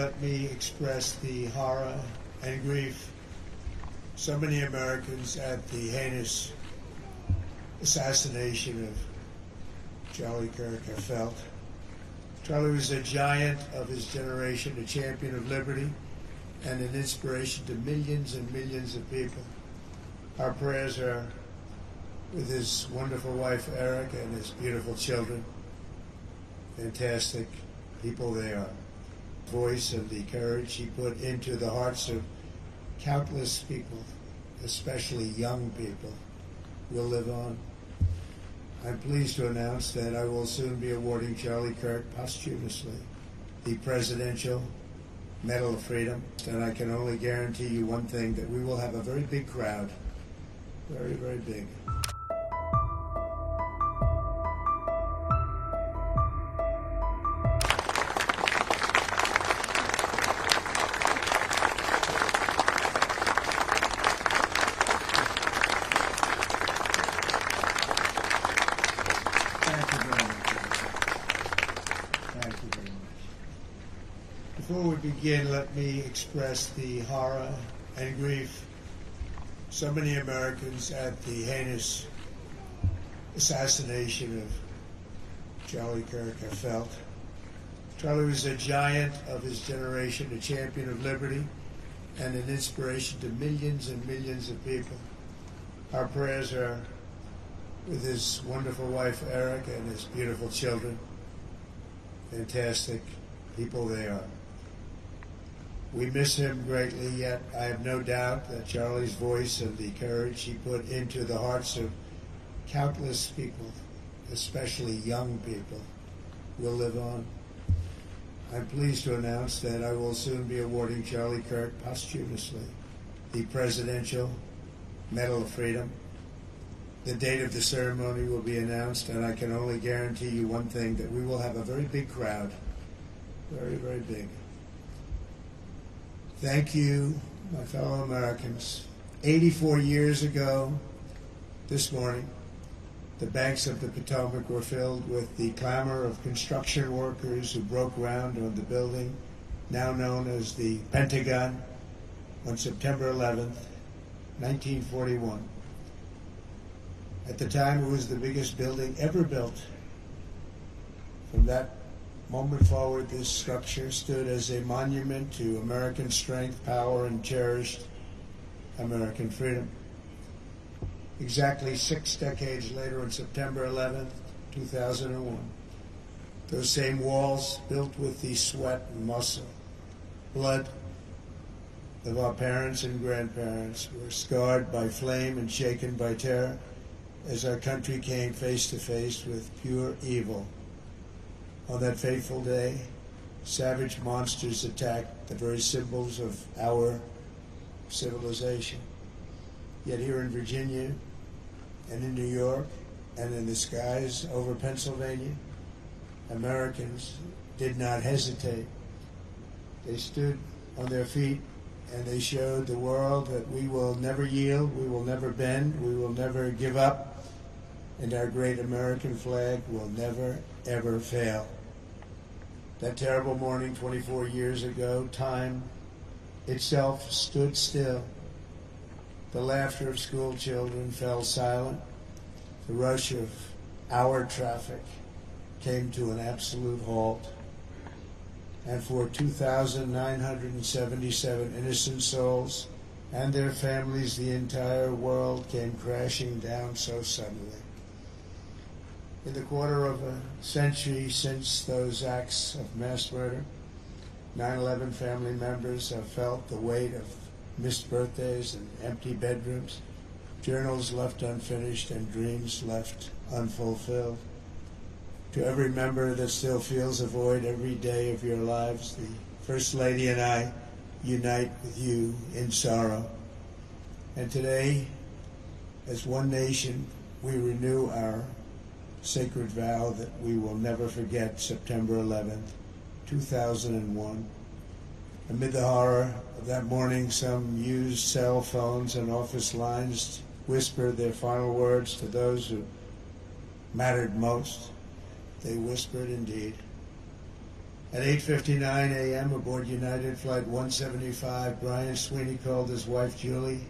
let me express the horror and grief so many Americans at the heinous assassination of Charlie Kirk have felt. Charlie was a giant of his generation, a champion of liberty, and an inspiration to millions and millions of people. Our prayers are with his wonderful wife, Erica, and his beautiful children. Fantastic people they are. Voice and the courage he put into the hearts of countless people, especially young people, will live on. I'm pleased to announce that I will soon be awarding Charlie Kirk posthumously the Presidential Medal of Freedom. And I can only guarantee you one thing, that we will have a very big crowd. Very, very big. Before we begin, let me express the horror and grief so many Americans at the heinous assassination of Charlie Kirk have felt. Charlie was a giant of his generation, a champion of liberty, and an inspiration to millions and millions of people. Our prayers are with his wonderful wife, Erica, and his beautiful children. Fantastic people they are. We miss him greatly, yet I have no doubt that Charlie's voice and the courage he put into the hearts of countless people, especially young people, will live on. I'm pleased to announce that I will soon be awarding Charlie Kirk posthumously the Presidential Medal of Freedom. The date of the ceremony will be announced, and I can only guarantee you one thing, that we will have a very big crowd. Very, very big. Thank you, my fellow Americans. 84 years ago this morning, the banks of the Potomac were filled with the clamor of construction workers who broke ground on the building now known as the Pentagon on September 11th, 1941. At the time, it was the biggest building ever built. From that moment forward, this structure stood as a monument to American strength, power, and cherished American freedom. Exactly 6 decades later, on September 11th, 2001, those same walls, built with the sweat and muscle, blood of our parents and grandparents, were scarred by flame and shaken by terror as our country came face to face with pure evil. On that fateful day, savage monsters attacked the very symbols of our civilization. Yet here in Virginia and in New York and in the skies over Pennsylvania, Americans did not hesitate. They stood on their feet and they showed the world that we will never yield, we will never bend, we will never give up, and our great American flag will never, ever fail. That terrible morning 24 years ago, time itself stood still. The laughter of school children fell silent. The rush of our traffic came to an absolute halt. And for 2,977 innocent souls and their families, the entire world came crashing down so suddenly. In the quarter of a century since those acts of mass murder, 9/11 family members have felt the weight of missed birthdays and empty bedrooms, journals left unfinished, and dreams left unfulfilled. To every member that still feels a void every day of your lives, the First Lady and I unite with you in sorrow. And today, as one nation, we renew our sacred vow that we will never forget September 11th, 2001. Amid the horror of that morning, some used cell phones and office lines whispered their final words to those who mattered most. They whispered indeed. At 8:59 a.m. aboard United Flight 175, Brian Sweeney called his wife, Julie.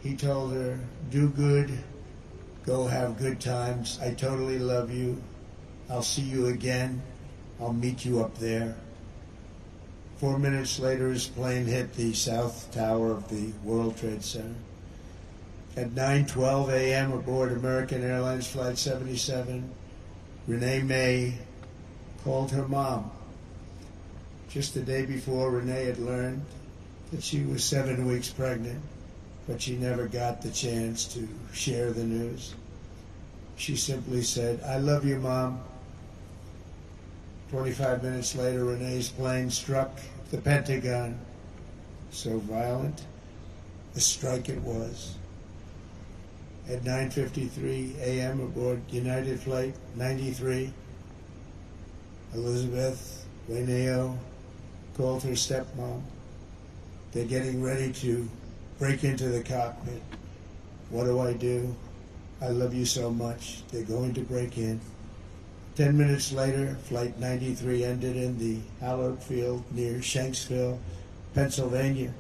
He told her, "Do good, go have good times. I totally love you. I'll see you again. I'll meet you up there." 4 minutes later, his plane hit the south tower of the World Trade Center. At 9:12 a.m. aboard American Airlines Flight 77, Renee May called her mom. Just the day before, Renee had learned that she was 7 weeks pregnant, but she never got the chance to share the news. She simply said, "I love you, Mom." 25 minutes later, Renee's plane struck the Pentagon. So violent, a strike it was. At 9:53 a.m. aboard United Flight 93, Elizabeth Wayneo called her stepmom. "They're getting ready to break into the cockpit. What do I do? I love you so much. They're going to break in." 10 minutes later, Flight 93 ended in the hallowed field near Shanksville, Pennsylvania.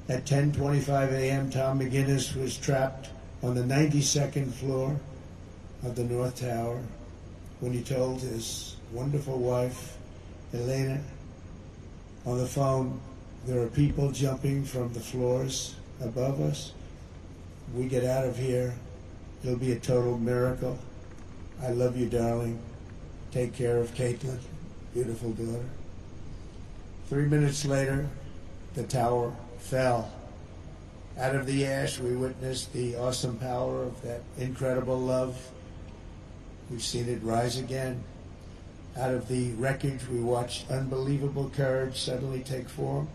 At 10:25 a.m., Tom McGinnis was trapped on the 92nd floor of the North Tower when he told his wonderful wife, Elena, on the phone, "There are people jumping from the floors above us. We get out of here, it'll be a total miracle. I love you, darling. Take care of Caitlin, beautiful daughter." 3 minutes later, the tower fell. Out of the ash, we witnessed the awesome power of that incredible love. We've seen it rise again. Out of the wreckage, we watched unbelievable courage suddenly take form.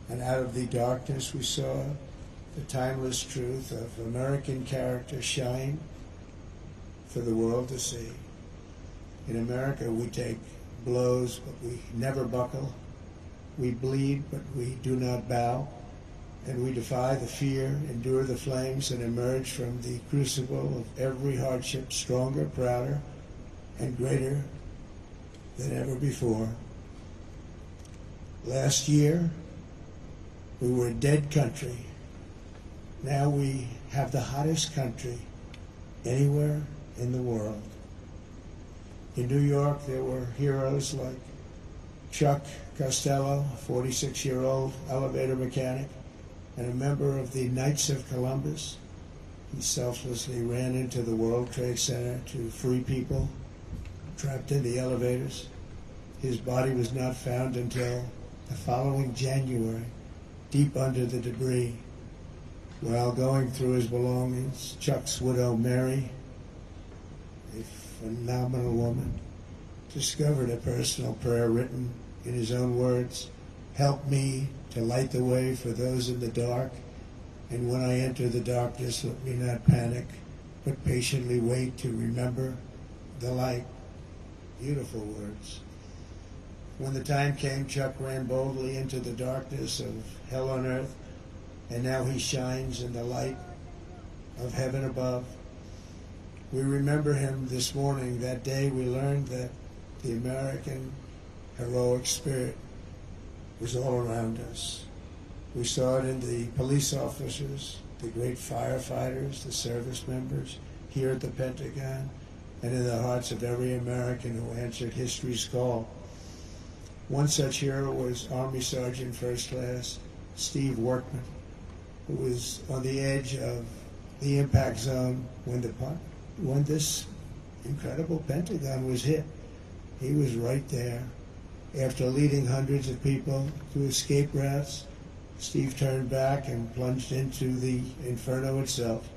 And out of the darkness, we saw the timeless truth of American character shine for the world to see. In America, we take blows, but we never buckle. We bleed, but we do not bow. And we defy the fear, endure the flames, and emerge from the crucible of every hardship stronger, prouder, and greater than ever before. Last year, we were a dead country. Now we have the hottest country anywhere in the world. In New York, there were heroes like Chuck Costello, a 46-year-old elevator mechanic, and a member of the Knights of Columbus. He selflessly ran into the World Trade Center to free people trapped in the elevators. His body was not found until the following January, deep under the debris. While going through his belongings, Chuck's widow, Mary, a phenomenal woman, discovered a personal prayer written in his own words: "Help me to light the way for those in the dark, and when I enter the darkness, let me not panic, but patiently wait to remember the light." Beautiful words. When the time came, Chuck ran boldly into the darkness of hell on earth, and now he shines in the light of heaven above. We remember him this morning. That day we learned that the American heroic spirit was all around us. We saw it in the police officers, the great firefighters, the service members here at the Pentagon, and in the hearts of every American who answered history's call. One such hero was Army Sergeant First Class Steve Workman, who was on the edge of the impact zone when this incredible Pentagon was hit. He was right there. After leading hundreds of people to escape routes, Steve turned back and plunged into the inferno itself.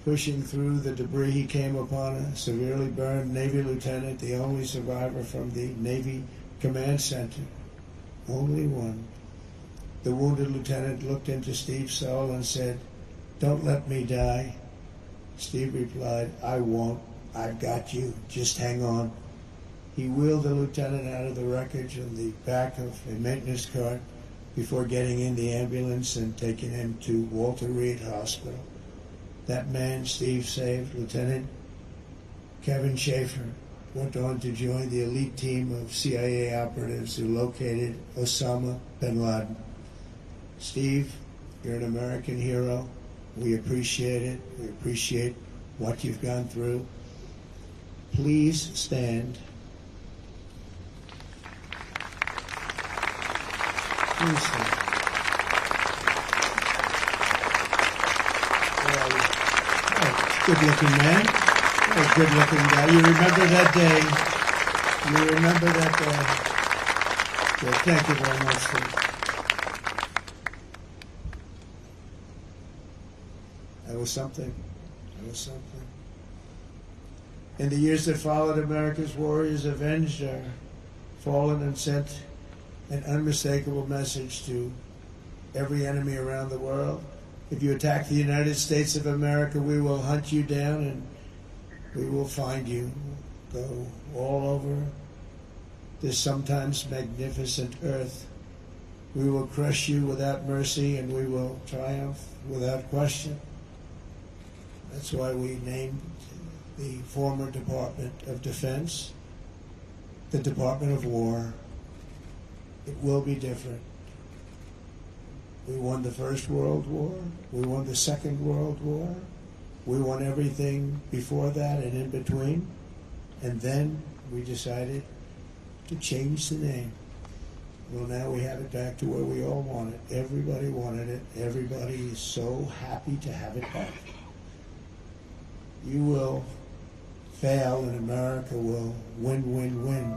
Pushing through the debris, he came upon a severely burned Navy lieutenant, the only survivor from the Navy Command Center. Only one. The wounded lieutenant looked into Steve's soul and said, "Don't let me die." Steve replied, "I won't. I've got you. Just hang on." He wheeled the lieutenant out of the wreckage on the back of a maintenance cart before getting in the ambulance and taking him to Walter Reed Hospital. That man Steve saved, Lieutenant Kevin Schaefer, went on to join the elite team of CIA operatives who located Osama bin Laden. Steve, you're an American hero. We appreciate it. We appreciate what you've gone through. Please stand. Please stand. Good-looking man. A good-looking guy. You remember that day. You remember that day. Good. Thank you very much, Steve. That was something. That was something. In the years that followed, America's warriors avenged our fallen and sent an unmistakable message to every enemy around the world. If you attack the United States of America, we will hunt you down and we will find you. Go all over this sometimes magnificent earth. We will crush you without mercy and we will triumph without question. That's why we named the former Department of Defense the Department of War. It will be different. We won the First World War. We won the Second World War. We won everything before that and in between. And then we decided to change the name. Well, now we have it back to where we all want it. Everybody wanted it. Everybody is so happy to have it back. You will fail and America will win, win, win.